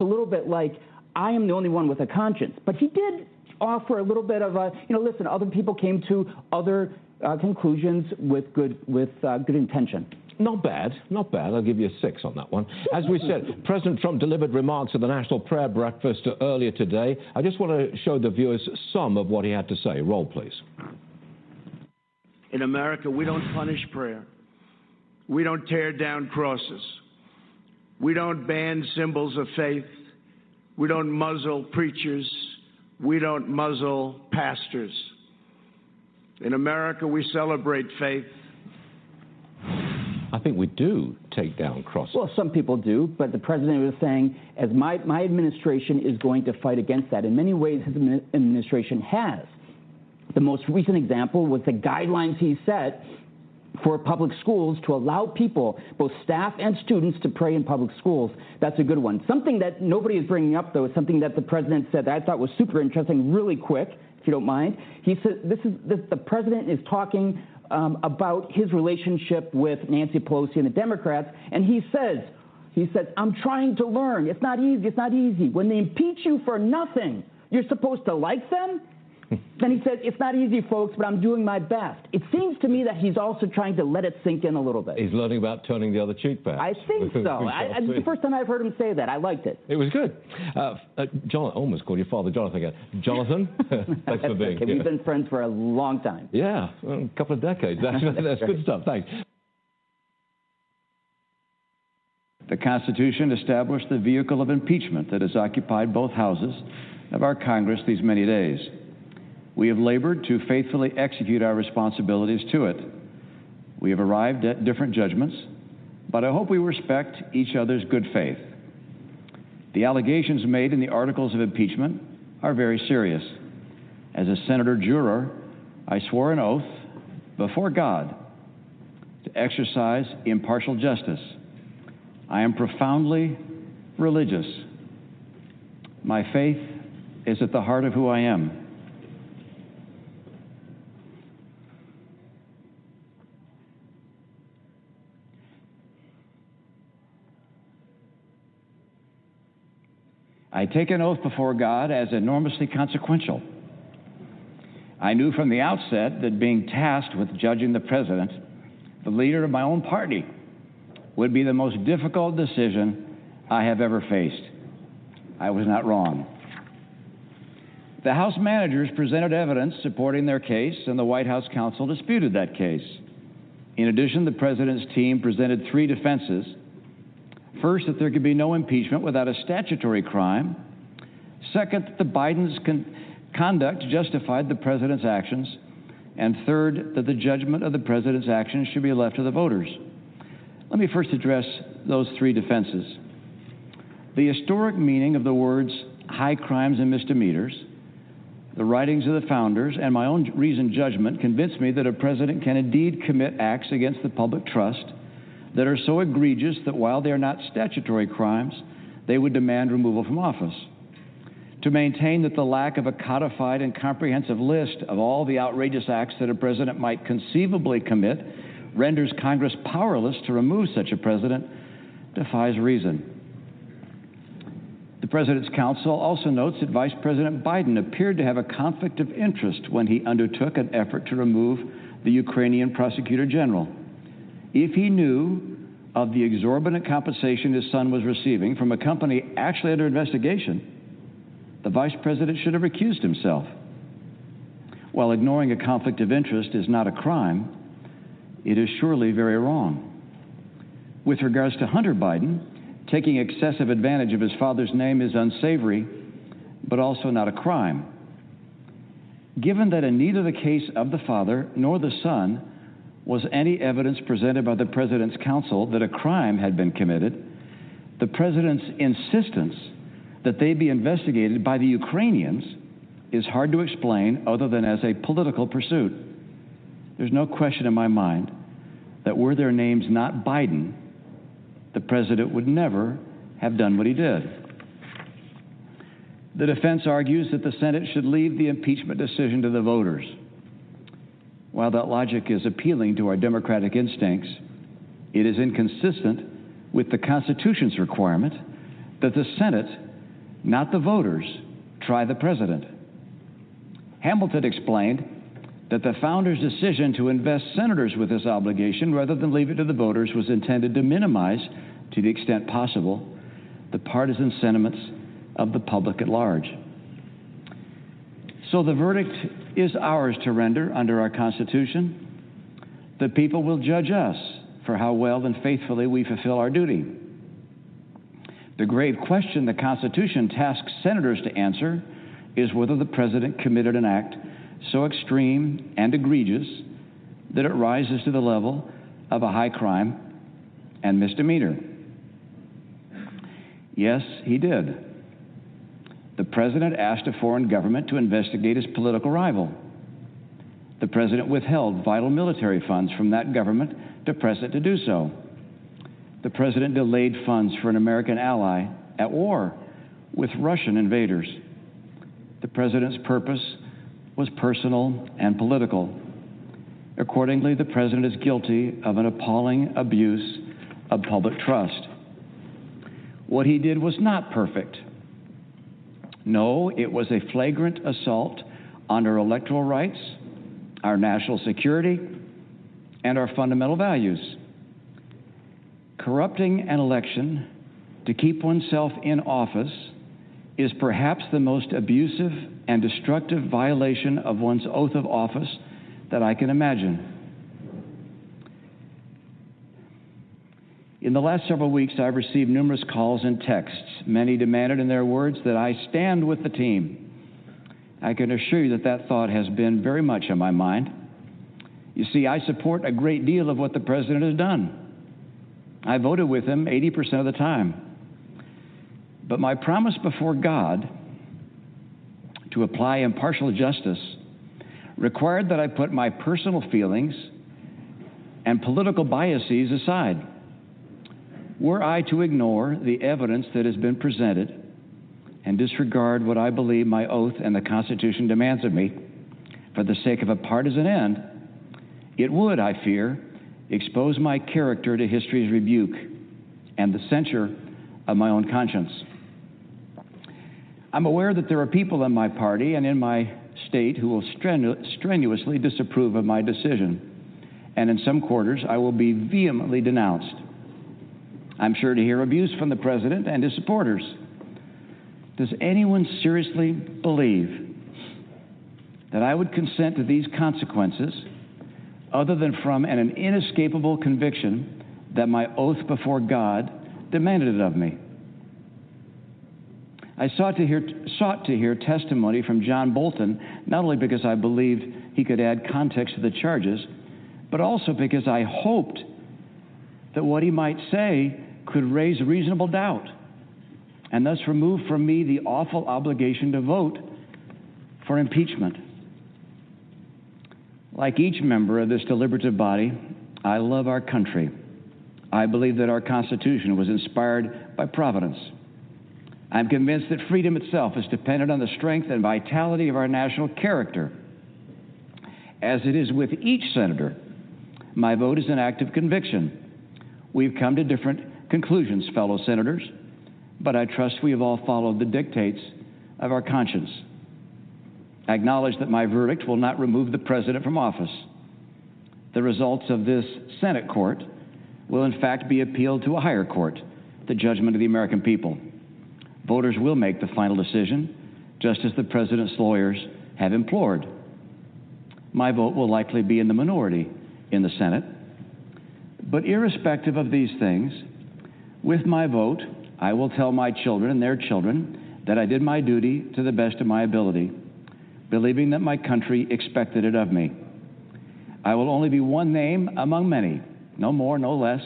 a little bit like, I am the only one with a conscience. But he did offer a little bit of a, listen, other people came to other conclusions with good intention. Not bad, not bad. I'll give you a 6 on that one. As we said, President Trump delivered remarks at the National Prayer Breakfast earlier today. I just want to show the viewers some of what he had to say. Roll, please. In America, we don't punish prayer. We don't tear down crosses. We don't ban symbols of faith. We don't muzzle preachers. We don't muzzle pastors. In America, we celebrate faith. I think we do take down crosses. Well, some people do, but the president was saying, as my administration is going to fight against that. In many ways, his administration has. The most recent example was the guidelines he set for public schools to allow people, both staff and students, to pray in public schools. That's a good one. Something that nobody is bringing up, though, is something that the president said that I thought was super interesting, really quick, if you don't mind. He said the president is talking about his relationship with Nancy Pelosi and the Democrats, and he says, I'm trying to learn. It's not easy. It's not easy. When they impeach you for nothing, you're supposed to like them? Then he said, it's not easy, folks, but I'm doing my best. It seems to me that he's also trying to let it sink in a little bit. He's learning about turning the other cheek, perhaps. I think so. The first time I've heard him say that, I liked it. It was good. John, almost called your father Jonathan again. Jonathan, thanks for being here. We've been friends for a long time. Yeah, well, a couple of decades. That's good stuff. Thanks. The Constitution established the vehicle of impeachment that has occupied both houses of our Congress these many days. We have labored to faithfully execute our responsibilities to it. We have arrived at different judgments, but I hope we respect each other's good faith. The allegations made in the articles of impeachment are very serious. As a senator juror, I swore an oath before God to exercise impartial justice. I am profoundly religious. My faith is at the heart of who I am. I take an oath before God as enormously consequential. I knew from the outset that being tasked with judging the president, the leader of my own party, would be the most difficult decision I have ever faced. I was not wrong. The House managers presented evidence supporting their case, and the White House counsel disputed that case. In addition, the president's team presented 3 defenses. First, that there could be no impeachment without a statutory crime. Second, that the Biden's conduct justified the president's actions. And third, that the judgment of the president's actions should be left to the voters. Let me first address those 3 defenses. The historic meaning of the words high crimes and misdemeanors, the writings of the founders, and my own reasoned judgment convince me that a president can indeed commit acts against the public trust that are so egregious that while they are not statutory crimes, they would demand removal from office. To maintain that the lack of a codified and comprehensive list of all the outrageous acts that a president might conceivably commit renders Congress powerless to remove such a president defies reason. The President's counsel also notes that Vice President Biden appeared to have a conflict of interest when he undertook an effort to remove the Ukrainian prosecutor general. If he knew of the exorbitant compensation his son was receiving from a company actually under investigation, the vice president should have recused himself. While ignoring a conflict of interest is not a crime, it is surely very wrong. With regards to Hunter Biden, taking excessive advantage of his father's name is unsavory, but also not a crime. Given that in neither the case of the father nor the son was any evidence presented by the President's counsel that a crime had been committed, the President's insistence that they be investigated by the Ukrainians is hard to explain other than as a political pursuit. There's no question in my mind that were their names not Biden, the President would never have done what he did. The defense argues that the Senate should leave the impeachment decision to the voters. While that logic is appealing to our democratic instincts, it is inconsistent with the Constitution's requirement that the Senate not the voters, try the president. Hamilton explained that the founders' decision to invest senators with this obligation rather than leave it to the voters was intended to minimize, to the extent possible, the partisan sentiments of the public at large. So the verdict is ours to render under our Constitution. The people will judge us for how well and faithfully we fulfill our duty. The grave question the Constitution tasks senators to answer is whether the president committed an act so extreme and egregious that it rises to the level of a high crime and misdemeanor. Yes, he did. The president asked a foreign government to investigate his political rival. The president withheld vital military funds from that government to press it to do so. The president delayed funds for an American ally at war with Russian invaders. The president's purpose was personal and political. Accordingly, the president is guilty of an appalling abuse of public trust. What he did was not perfect. No, it was a flagrant assault on our electoral rights, our national security, and our fundamental values. Corrupting an election to keep oneself in office is perhaps the most abusive and destructive violation of one's oath of office that I can imagine. In the last several weeks, I've received numerous calls and texts. Many demanded in their words that I stand with the team. I can assure you that that thought has been very much on my mind. You see, I support a great deal of what the president has done. I voted with him 80% of the time. But my promise before God to apply impartial justice required that I put my personal feelings and political biases aside. Were I to ignore the evidence that has been presented and disregard what I believe my oath and the Constitution demands of me for the sake of a partisan end, it would, I fear, expose my character to history's rebuke and the censure of my own conscience. I'm aware that there are people in my party and in my state who will strenuously disapprove of my decision, and in some quarters I will be vehemently denounced. I'm sure to hear abuse from the president and his supporters. Does anyone seriously believe that I would consent to these consequences other than from an inescapable conviction that my oath before God demanded it of me? I sought to hear testimony from John Bolton, not only because I believed he could add context to the charges, but also because I hoped that what he might say could raise reasonable doubt and thus remove from me the awful obligation to vote for impeachment. Like each member of this deliberative body, I love our country. I believe that our Constitution was inspired by Providence. I'm convinced that freedom itself is dependent on the strength and vitality of our national character. As it is with each senator, my vote is an act of conviction. We've come to different conclusions, fellow senators, but I trust we have all followed the dictates of our conscience. I acknowledge that my verdict will not remove the president from office. The results of this Senate court will in fact be appealed to a higher court, the judgment of the American people. Voters will make the final decision, just as the president's lawyers have implored. My vote will likely be in the minority in the Senate. But irrespective of these things, with my vote, I will tell my children and their children that I did my duty to the best of my ability, believing that my country expected it of me. I will only be one name among many, no more, no less,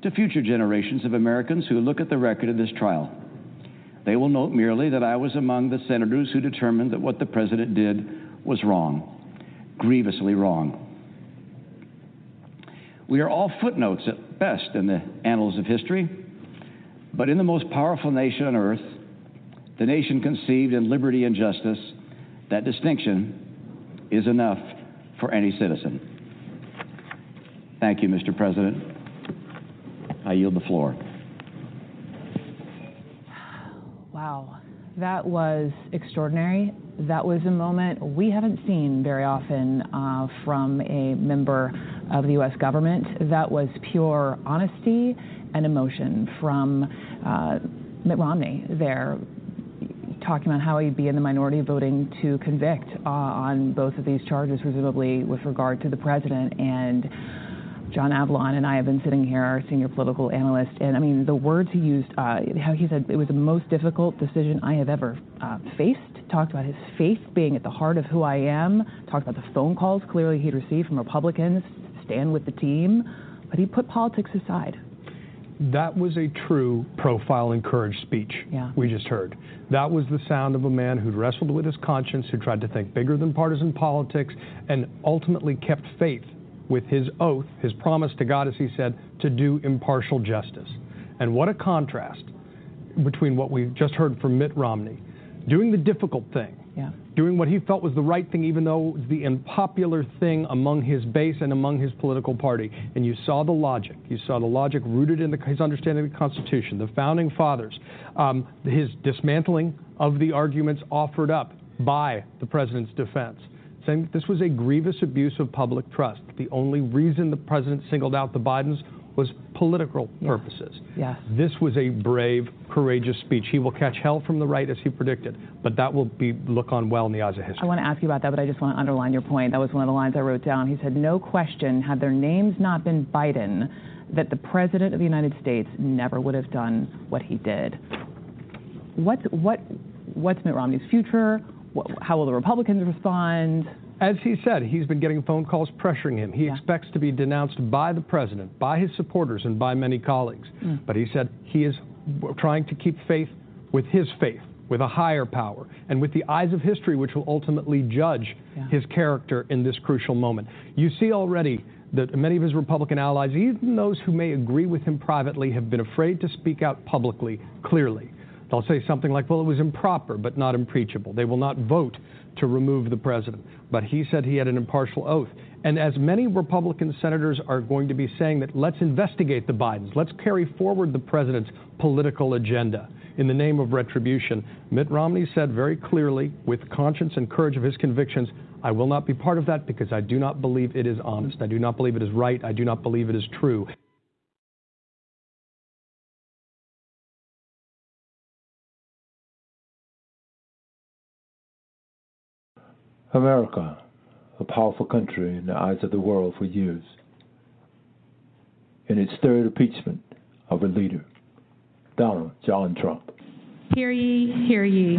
to future generations of Americans who look at the record of this trial. They will note merely that I was among the senators who determined that what the president did was wrong, grievously wrong. We are all footnotes at best in the annals of history, but in the most powerful nation on earth, the nation conceived in liberty and justice, that distinction is enough for any citizen. Thank you, Mr. President. I yield the floor. Wow. Wow, that was extraordinary. That was a moment we haven't seen very often from a member of the U.S. government. That was pure honesty and emotion from Mitt Romney there, talking about how he'd be in the minority voting to convict on both of these charges, presumably with regard to the president. And John Avlon and I have been sitting here, our senior political analyst, and I mean, the words he used, how he said it was the most difficult decision I have ever faced, talked about his faith being at the heart of who I am, talked about the phone calls clearly he'd received from Republicans, stand with the team, but he put politics aside. That was a true profile and courage speech we just heard. That was the sound of a man who'd wrestled with his conscience, who tried to think bigger than partisan politics, and ultimately kept faith with his oath, his promise to God, as he said, to do impartial justice. And what a contrast between what we just heard from Mitt Romney, doing the difficult thing, doing what he felt was the right thing, even though it was the unpopular thing among his base and among his political party. And you saw the logic. You saw the logic rooted in his understanding of the Constitution, the Founding Fathers, his dismantling of the arguments offered up by the president's defense, saying this was a grievous abuse of public trust. The only reason the president singled out the Bidens was political purposes. This was a brave, courageous speech. He will catch hell from the right, as he predicted, but that will look on well in the eyes of history. I want to ask you about that, but I just want to underline your point. That was one of the lines I wrote down. He said, no question, had their names not been Biden, that the President of the United States never would have done what he did. What's Mitt Romney's future? How will the Republicans respond? As he said, he's been getting phone calls pressuring him. He expects to be denounced by the president, by his supporters, and by many colleagues. But he said he is trying to keep faith, with a higher power, and with the eyes of history, which will ultimately judge his character in this crucial moment. You see already that many of his Republican allies, even those who may agree with him privately, have been afraid to speak out publicly, clearly. They'll say something like, well, it was improper, but not impeachable. They will not vote to remove the president. But he said he had an impartial oath. And as many Republican senators are going to be saying that let's investigate the Bidens, let's carry forward the president's political agenda in the name of retribution, Mitt Romney said very clearly, with conscience and courage of his convictions, I will not be part of that because I do not believe it is honest. I do not believe it is right. I do not believe it is true. America, a powerful country in the eyes of the world for years, in its third impeachment of a leader, Donald John Trump. Hear ye, hear ye.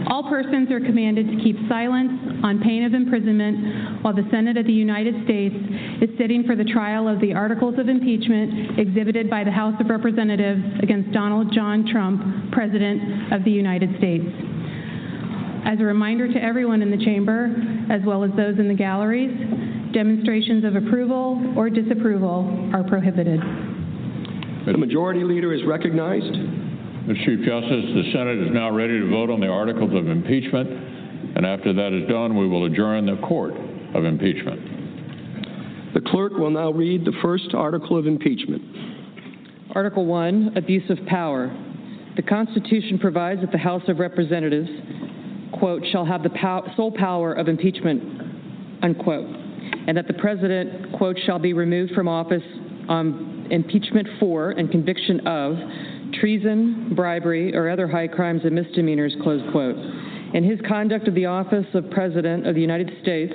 All persons are commanded to keep silence on pain of imprisonment while the Senate of the United States is sitting for the trial of the articles of impeachment exhibited by the House of Representatives against Donald John Trump, President of the United States. As a reminder to everyone in the chamber, as well as those in the galleries, demonstrations of approval or disapproval are prohibited. The Majority Leader is recognized. Mr. Chief Justice, the Senate is now ready to vote on the articles of impeachment, and after that is done, we will adjourn the court of impeachment. The clerk will now read the first article of impeachment. Article 1, Abuse of Power. The Constitution provides that the House of Representatives, quote, shall have the sole power of impeachment, unquote, and that the President, quote, shall be removed from office on impeachment for and conviction of treason, bribery, or other high crimes and misdemeanors, close quote. In his conduct of the office of President of the United States,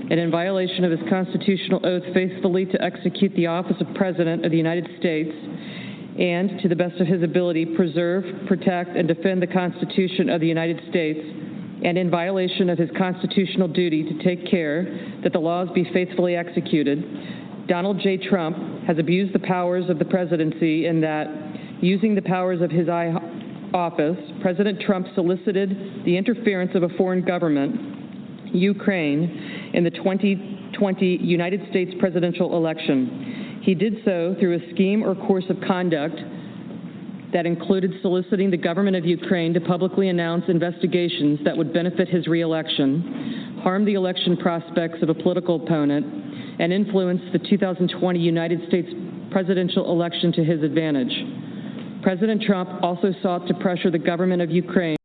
and in violation of his constitutional oath faithfully to execute the office of President of the United States, and, to the best of his ability, preserve, protect, and defend the Constitution of the United States, and in violation of his constitutional duty to take care that the laws be faithfully executed, Donald J. Trump has abused the powers of the presidency in that, using the powers of his office, President Trump solicited the interference of a foreign government, Ukraine, in the 2020 United States presidential election. He did so through a scheme or course of conduct that included soliciting the government of Ukraine to publicly announce investigations that would benefit his reelection, harm the election prospects of a political opponent, and influence the 2020 United States presidential election to his advantage. President Trump also sought to pressure the government of Ukraine